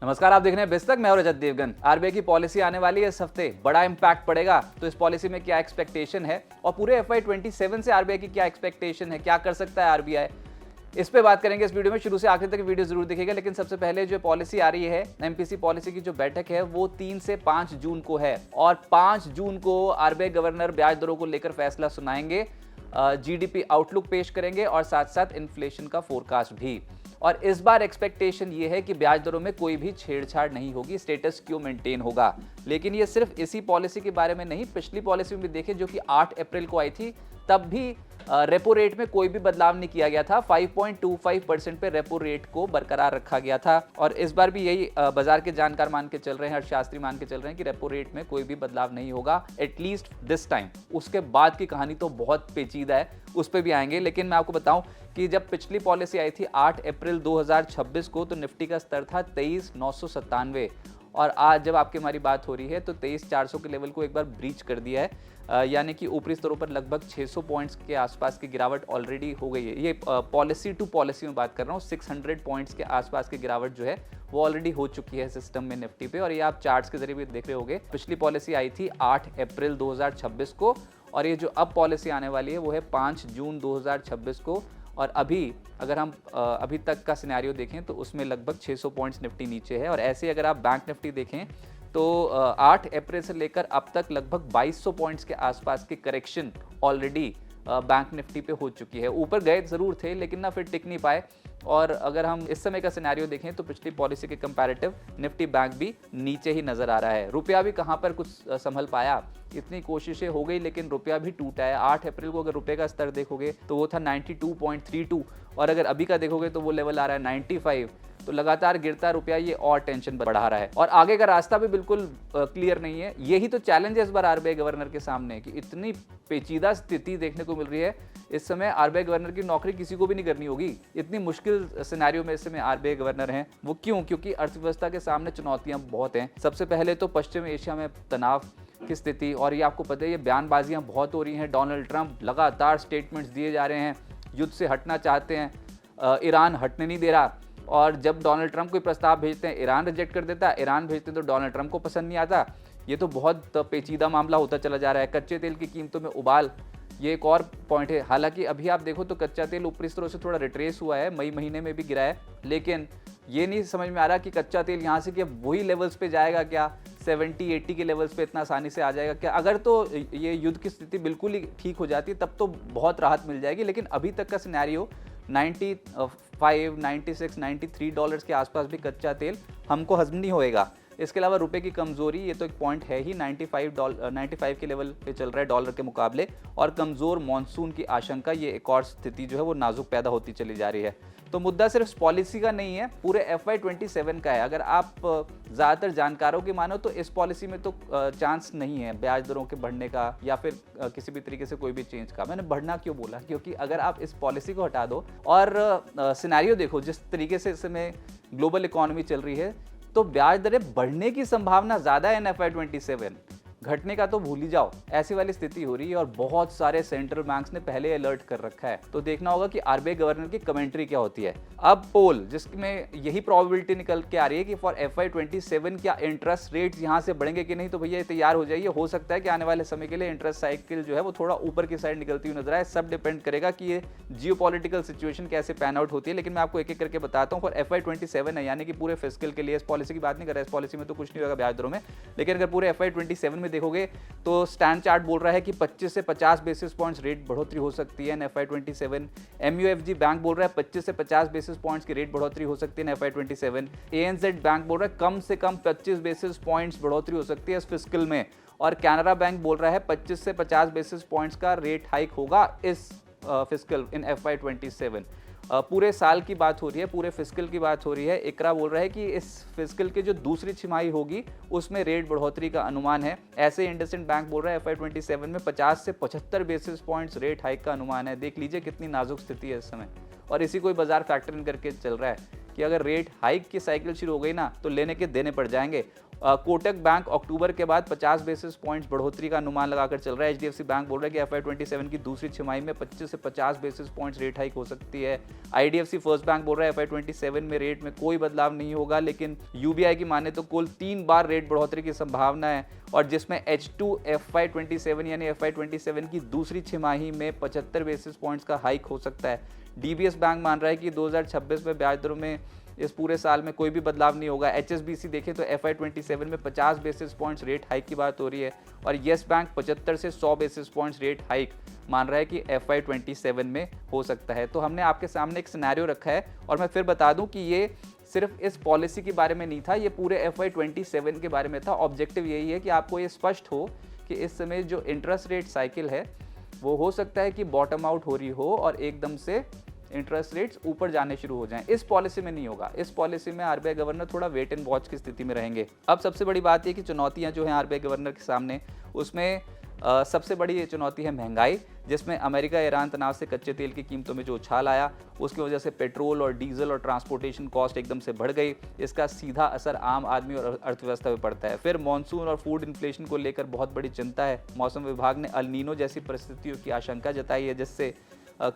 नमस्कार, आप देख रहे हैं बिस्तक। मैं और रजत देवगन। आरबीआई की पॉलिसी आने वाली है इस हफ्ते, बड़ा इंपैक्ट पड़ेगा। तो इस पॉलिसी में क्या एक्सपेक्टेशन है और पूरे FY27 से आरबीआई की क्या एक्सपेक्टेशन है, क्या कर सकता है आरबीआई, इस पे बात करेंगे इस वीडियो में। शुरू से आखिर तक वीडियो जरूर देखिएगा। लेकिन सबसे पहले जो पॉलिसी आ रही है, एमपीसी पॉलिसी की जो बैठक है वो 3 से 5 जून को है और 5 जून को आरबीआई गवर्नर ब्याज दरों को लेकर फैसला सुनाएंगे, जीडीपी आउटलुक पेश करेंगे और साथ साथ इन्फ्लेशन का फोरकास्ट भी। और इस बार एक्सपेक्टेशन ये है कि ब्याज दरों में कोई भी छेड़छाड़ नहीं होगी, स्टेटस क्यू मेंटेन होगा। लेकिन ये सिर्फ इसी पॉलिसी के बारे में नहीं, पिछली पॉलिसी में भी देखें जो कि 8 अप्रैल को आई थी, तब भी रेपो रेट में कोई भी बदलाव नहीं किया गया था। 5.25% पे रेपो रेट को बरकरार रखा गया था और इस बार भी यही बाजार के जानकार मान के चल रहे हैं, अर्थशास्त्री मान के चल रहे हैं कि रेपो रेट में कोई भी बदलाव नहीं होगा, एटलीस्ट दिस टाइम। उसके बाद की कहानी तो बहुत पेचीदा है, उस पर भी आएंगे। लेकिन मैं आपको बताऊं कि जब पिछली पॉलिसी आई थी 8 अप्रैल 2026 को, तो निफ्टी का स्तर था 23,997 और आज जब आपकी हमारी बात हो रही है तो 23,400 के लेवल को एक बार ब्रीच कर दिया है। यानी कि ऊपरी स्तरों पर लगभग 600 पॉइंट्स के आसपास की गिरावट ऑलरेडी हो गई है। ये पॉलिसी टू पॉलिसी में बात कर रहा हूँ। 600 पॉइंट्स के आसपास की गिरावट जो है वो ऑलरेडी हो चुकी है सिस्टम में निफ्टी पे, और ये आप चार्ट्स के जरिए भी देख रहे होंगे। पिछली पॉलिसी आई थी 8 अप्रैल 2026 को और ये जो अब पॉलिसी आने वाली है वो है 5 जून 2026 को। और अभी अगर हम अभी तक का सिनेरियो देखें तो उसमें लगभग 600 पॉइंट्स निफ्टी नीचे है। और ऐसे अगर आप बैंक निफ्टी देखें तो 8 अप्रैल से लेकर अब तक लगभग 2200 पॉइंट्स के आसपास की करेक्शन ऑलरेडी बैंक निफ्टी पे हो चुकी है। ऊपर गए जरूर थे लेकिन ना फिर टिक नहीं पाए। और अगर हम इस समय का सिनेरियो देखें तो पिछली पॉलिसी के कंपैरेटिव निफ्टी बैंक भी नीचे ही नजर आ रहा है। रुपया भी कहां पर कुछ संभल पाया, इतनी कोशिशें हो गई लेकिन रुपया भी टूटा है। 8 अप्रैल को अगर रुपये का स्तर देखोगे तो वो था 92.32 और अगर अभी का देखोगे तो वो लेवल आ रहा है 95। तो लगातार गिरता रुपया ये और टेंशन बढ़ा रहा है और आगे का रास्ता भी बिल्कुल क्लियर नहीं है। यही तो चैलेंज है इस बार आरबीआई गवर्नर के सामने कि इतनी पेचीदा स्थिति देखने को मिल रही है। इस समय आरबीआई गवर्नर की नौकरी किसी को भी नहीं करनी होगी, इतनी मुश्किल सिनेरियो में इस समय आरबीआई गवर्नर हैं। वो क्यों? क्योंकि अर्थव्यवस्था के सामने चुनौतियां बहुत हैं। सबसे पहले तो पश्चिम एशिया में तनाव की स्थिति, और ये आपको पता है ये बयानबाजियां बहुत हो रही हैं। डोनाल्ड ट्रंप लगातार स्टेटमेंट्स दिए जा रहे हैं, युद्ध से हटना चाहते हैं, ईरान हटने नहीं दे रहा। और जब डोनाल्ड ट्रंप कोई प्रस्ताव भेजते हैं ईरान रिजेक्ट कर देता है, ईरान भेजते हैं तो डोनाल्ड ट्रंप को पसंद नहीं आता। ये तो बहुत पेचीदा मामला होता चला जा रहा है। कच्चे तेल की कीमतों में उबाल, ये एक और पॉइंट है। हालांकि अभी आप देखो तो कच्चा तेल ऊपरी स्तरों से थोड़ा रिट्रेस हुआ है, मई महीने में भी गिरा है, लेकिन ये नहीं समझ में आ रहा कि कच्चा तेल यहाँ से क्या वही लेवल्स पे जाएगा क्या, 70-80 के लेवल्स पे इतना आसानी से आ जाएगा क्या? अगर तो ये युद्ध की स्थिति बिल्कुल ही ठीक हो जाती तब तो बहुत राहत मिल जाएगी। लेकिन अभी तक का सिनेरियो 95, 96, 93 डॉलर्स के आसपास भी कच्चा तेल हमको हजम नहीं होएगा। इसके अलावा रुपए की कमजोरी, ये तो एक पॉइंट है ही। 95 के लेवल पे चल रहा है डॉलर के मुकाबले, और कमजोर मॉनसून की आशंका, ये एक और स्थिति जो है वो नाजुक पैदा होती चली जा रही है। तो मुद्दा सिर्फ पॉलिसी का नहीं है, पूरे FY27 का है। अगर आप ज़्यादातर जानकारों की मानो तो इस पॉलिसी में तो चांस नहीं है ब्याज दरों के बढ़ने का या फिर किसी भी तरीके से कोई भी चेंज का। मैंने बढ़ना क्यों बोला? क्योंकि अगर आप इस पॉलिसी को हटा दो और सिनेरियो देखो जिस तरीके से इस समय ग्लोबल इकोनॉमी चल रही है, तो ब्याज दरें बढ़ने की संभावना ज़्यादा है FY27, घटने का तो भूल ही जाओ। ऐसी वाली स्थिति हो रही है और बहुत सारे सेंट्रल बैंक्स ने पहले अलर्ट कर रखा है। तो देखना होगा कि आरबीआई गवर्नर की कमेंट्री क्या होती है। अब पोल जिसमें यही प्रोबेबिलिटी निकल के आ रही है कि फॉर FY27 क्या इंटरेस्ट रेट्स यहाँ से बढ़ेंगे कि नहीं, तो भैया तैयार हो जाइए। हो सकता है कि आने वाले समय के लिए इंटरेस्ट साइकिल जो है वो थोड़ा ऊपर की साइड निकलती हुई नजर आए। सब डिपेंड करेगा कि ये जियोपॉलिटिकल सिचुएशन कैसे पैन आउट होती है। लेकिन मैं आपको एक एक करके बताता हूँ। फॉर FY27 है, यानी कि पूरे फिस्कल के लिए, इस पॉलिसी की बात नहीं कर रहा है, इस पॉलिसी में तो कुछ नहीं होगा ब्याज दरों में। लेकिन अगर पूरे FY27 में देखोगे तो स्टैंड चार्ट बोल रहा है कि 25 से 50 बेसिस पॉइंट्स रेट बढ़ोतरी हो सकती है इन FY27। MUFG बैंक बोल रहा है 25 से 50 बेसिस पॉइंट्स की रेट बढ़ोतरी हो सकती है FY27। ANZ बैंक बोल रहा है कम से कम 25 बेसिस पॉइंट्स बढ़ोतरी हो सकती है इस फिस्कल में। और कैनरा बैंक बोल रहा है 25 से 50 बेसिस पॉइंट्स का रेट हाइक होगा इस फिस्कल इन FY27। पूरे साल की बात हो रही है, पूरे फिस्कल की बात हो रही है। इकरा बोल रहा है कि इस फिस्कल की जो दूसरी छिमाही होगी उसमें रेट बढ़ोतरी का अनुमान है। ऐसे इंडसइंड बैंक बोल रहा है FY27 में 50 से 75 बेसिस पॉइंट्स रेट हाइक का अनुमान है। देख लीजिए कितनी नाजुक स्थिति है इस समय, और इसी को बाजार फैक्टर इन करके चल रहा है कि अगर रेट हाइक की साइकिल शुरू हो गई ना तो लेने के देने पड़ जाएंगे। कोटक बैंक अक्टूबर के बाद 50 बेसिस पॉइंट्स बढ़ोतरी का अनुमान लगाकर चल रहा है। एचडीएफसी बैंक बोल रहा है कि FY27 की दूसरी छमाही में 25 से 50 बेसिस पॉइंट्स रेट हाइक हो सकती है। आईडीएफसी फर्स्ट बैंक बोल रहा है FY27 में रेट में कोई बदलाव नहीं होगा, लेकिन यूबीआई की माने तो कुल 3 बार रेट बढ़ोतरी की संभावना है, और जिसमें H2 FY27 यानी FY27 की दूसरी छमाही में 75 बेसिस पॉइंट्स का हाइक हो सकता है। डीबीएस बैंक मान रहा है कि 2026 में ब्याज दरों में इस पूरे साल में कोई भी बदलाव नहीं होगा। एचएसबीसी देखें तो FY27 में 50 बेसिस पॉइंट्स रेट हाइक की बात हो रही है, और येस बैंक 75 से 100 बेसिस पॉइंट्स रेट हाइक मान रहा है कि FY27 में हो सकता है। तो हमने आपके सामने एक सिनेरियो रखा है, और मैं फिर बता दूं कि ये सिर्फ इस पॉलिसी के बारे में नहीं था, ये पूरे FY27 के बारे में था। ऑब्जेक्टिव यही है कि आपको ये स्पष्ट हो कि इस समय जो इंटरेस्ट रेट साइकिल है वो हो सकता है कि बॉटम आउट हो रही हो और एकदम से इंटरेस्ट रेट्स ऊपर जाने शुरू हो जाएं। इस पॉलिसी में नहीं होगा। इस पॉलिसी में आरबीआई गवर्नर थोड़ा वेट एंड वॉच की स्थिति में रहेंगे। अब सबसे बड़ी बात यह कि चुनौतियां जो हैं आरबीआई गवर्नर के सामने, उसमें सबसे बड़ी चुनौती है महंगाई, जिसमें अमेरिका ईरान तनाव से कच्चे तेल की कीमतों में जो उछाल आया उसकी वजह से पेट्रोल और डीजल और ट्रांसपोर्टेशन कॉस्ट एकदम से बढ़ गई। इसका सीधा असर आम आदमी और अर्थव्यवस्था पर पड़ता है। फिर मॉनसून और फूड इन्फ्लेशन को लेकर बहुत बड़ी चिंता है। मौसम विभाग ने अल नीनो जैसी परिस्थितियों की आशंका जताई है, जिससे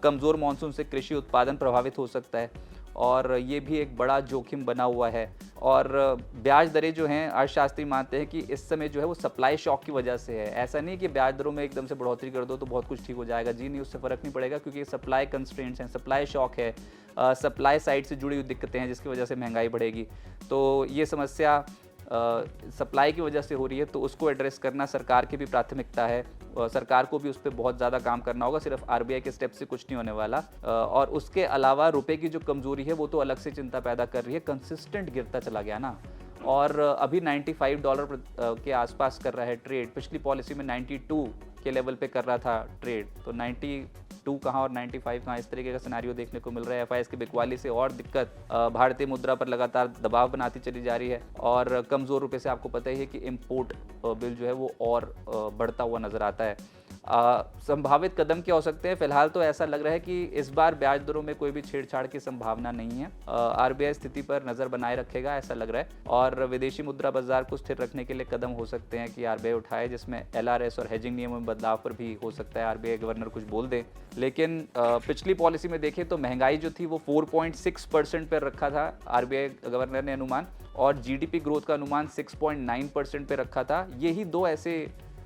कमज़ोर मानसून से कृषि उत्पादन प्रभावित हो सकता है, और ये भी एक बड़ा जोखिम बना हुआ है। और ब्याज दरें जो हैं, अर्थशास्त्री मानते हैं कि इस समय जो है वो सप्लाई शॉक की वजह से है। ऐसा नहीं कि ब्याज दरों में एकदम से बढ़ोतरी कर दो तो बहुत कुछ ठीक हो जाएगा, जी नहीं, उससे फ़र्क नहीं पड़ेगा, क्योंकि सप्लाई कंस्ट्रेंट्स हैं, सप्लाई शॉक है, सप्लाई साइड से जुड़ी हुई दिक्कतें हैं जिसकी वजह से महंगाई बढ़ेगी। तो ये समस्या सप्लाई की वजह से हो रही है, तो उसको एड्रेस करना सरकार की भी प्राथमिकता है। सरकार को भी उस पर बहुत ज़्यादा काम करना होगा, सिर्फ आरबीआई के स्टेप से कुछ नहीं होने वाला। और उसके अलावा रुपए की जो कमज़ोरी है वो तो अलग से चिंता पैदा कर रही है। कंसिस्टेंट गिरता चला गया ना, और अभी $95 के आसपास कर रहा है ट्रेड। पिछली पॉलिसी में 92 के लेवल पे कर रहा था ट्रेड, तो 92 कहाँ और 95 कहाँ, इस तरीके का सिनेरियो देखने को मिल रहा है। एफआईएस की बिकवाली से और दिक्कत भारतीय मुद्रा पर लगातार दबाव बनाती चली जा रही है, और कमज़ोर रुपये से आपको पता ही है कि इम्पोर्ट बिल जो है वो और बढ़ता हुआ नज़र आता है। संभावित कदम क्या हो सकते हैं? फिलहाल तो ऐसा लग रहा है कि इस बार ब्याज दरों में कोई भी छेड़छाड़ की संभावना नहीं है। आरबीआई स्थिति पर नज़र बनाए रखेगा, ऐसा लग रहा है, और विदेशी मुद्रा बाजार को स्थिर रखने के लिए कदम हो सकते हैं कि आरबीआई उठाए, जिसमें एलआरएस और हेजिंग नियमों में बदलाव पर भी हो सकता है आरबीआई गवर्नर कुछ बोल दे। लेकिन पिछली पॉलिसी में देखें तो महंगाई जो थी वो 4.6% पर रखा था आरबीआई गवर्नर ने अनुमान, और जीडीपी ग्रोथ का अनुमान 6.9% पे रखा था। यही दो ऐसे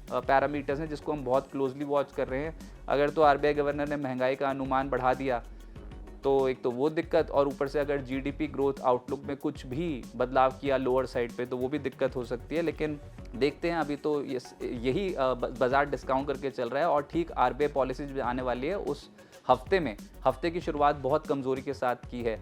पैरामीटर्स हैं जिसको हम बहुत क्लोजली वॉच कर रहे हैं। अगर तो आरबीआई गवर्नर ने महंगाई का अनुमान बढ़ा दिया तो एक तो वो दिक्कत, और ऊपर से अगर जीडीपी ग्रोथ आउटलुक में कुछ भी बदलाव किया लोअर साइड पे तो वो भी दिक्कत हो सकती है। लेकिन देखते हैं, अभी तो यही बाजार डिस्काउंट करके चल रहा है, और ठीक आरबीआई पॉलिसी जो आने वाली है उस हफ्ते में, हफ्ते की शुरुआत बहुत कमज़ोरी के साथ की है।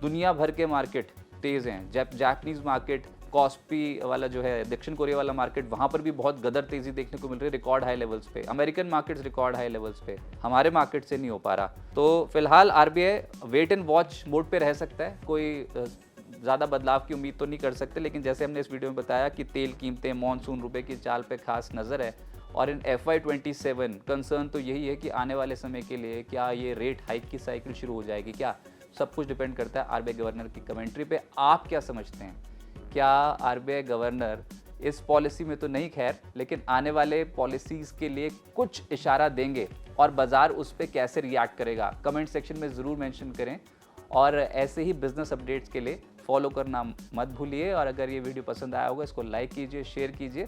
दुनिया भर के मार्केट तेज़ हैं। जापानीज़ मार्केट, कॉस्पी वाला जो है दक्षिण कोरिया वाला मार्केट, वहाँ पर भी बहुत गदर तेज़ी देखने को मिल रही है, रिकॉर्ड हाई लेवल्स पे। American markets record high levels पे, हमारे मार्केट से नहीं हो पा रहा। तो फिलहाल RBI wait and watch mode पे रह सकता है, कोई ज़्यादा बदलाव की उम्मीद तो नहीं कर सकते। लेकिन जैसे हमने इस वीडियो में बताया कि तेल कीमतें, मानसून, रुपए की चाल पे खास नज़र है, और इन FY27 कंसर्न तो यही है कि आने वाले समय के लिए क्या ये रेट हाइक की साइकिल शुरू हो जाएगी क्या? सब कुछ डिपेंड करता है आरबीआई गवर्नर की कमेंट्री पे। आप क्या समझते हैं? क्या आरबीआई गवर्नर इस पॉलिसी में तो नहीं खैर, लेकिन आने वाले पॉलिसीज़ के लिए कुछ इशारा देंगे, और बाजार उस पर कैसे रिएक्ट करेगा? कमेंट सेक्शन में ज़रूर मेंशन करें, और ऐसे ही बिजनेस अपडेट्स के लिए फॉलो करना मत भूलिए। और अगर ये वीडियो पसंद आया होगा इसको लाइक कीजिए, शेयर कीजिए,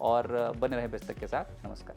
और बने रहें बेस्तक के साथ। नमस्कार।